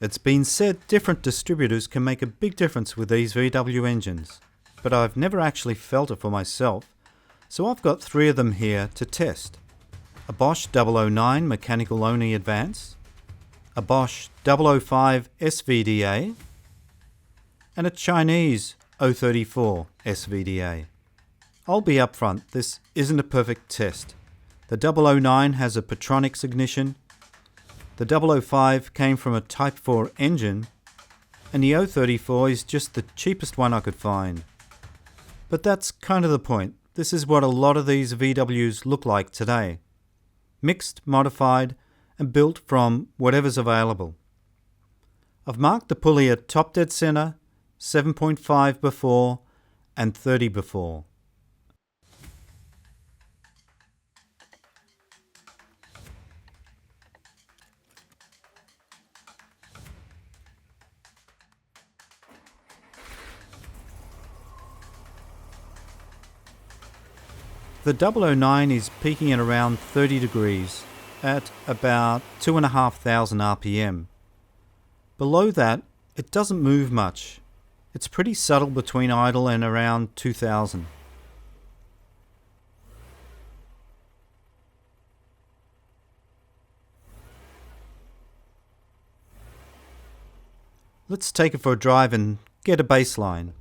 It's been said different distributors can make a big difference with these VW engines, but I've never actually felt it for myself, so I've got 3 of them here to test. A Bosch 009 mechanical only advance, a Bosch 005 SVDA, and a Chinese 034 SVDA. I'll be upfront, this isn't a perfect test. The 009 has a Petronix ignition, the 005 came from a Type 4 engine, and the 034 is just the cheapest one I could find. But that's kind of the point. This is what a lot of these VWs look like today. Mixed, modified, and built from whatever's available. I've marked the pulley at top dead center, 7.5 before, and 30 before. The 009 is peaking at around 30 degrees at about 2,500 RPM. Below that, it doesn't move much. It's pretty subtle between idle and around 2,000. Let's take it for a drive and get a baseline.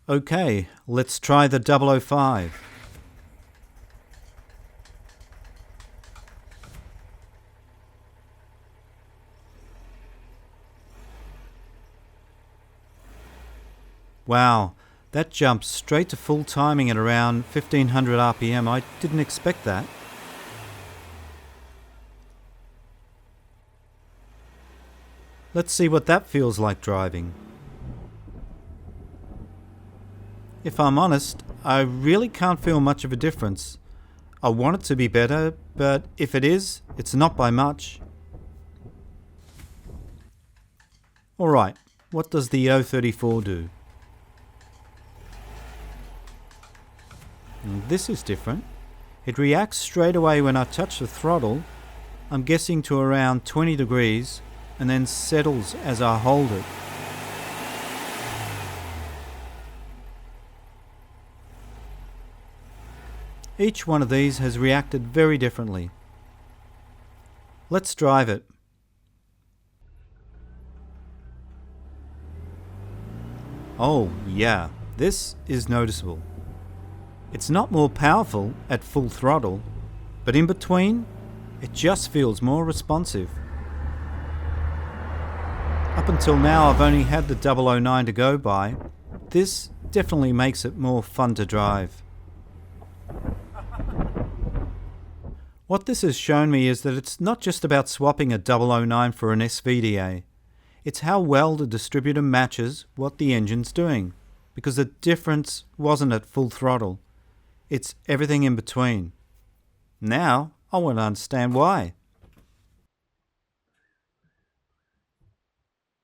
Okay, let's try the 005. Wow, that jumped straight to full timing at around 1500 RPM. I didn't expect that. Let's see what that feels like driving. If I'm honest, I really can't feel much of a difference. I want it to be better, but if it is, it's not by much. Alright, what does the 034 do? This is different. It reacts straight away when I touch the throttle, I'm guessing to around 20 degrees, and then settles as I hold it. Each one of these has reacted very differently. Let's drive it. Oh yeah, this is noticeable. It's not more powerful at full throttle, but in between, it just feels more responsive. Up until now I've only had the 009 to go by. This definitely makes it more fun to drive. What this has shown me is that it's not just about swapping a 009 for an SVDA. It's how well the distributor matches what the engine's doing, because the difference wasn't at full throttle. It's everything in between. Now, I want to understand why.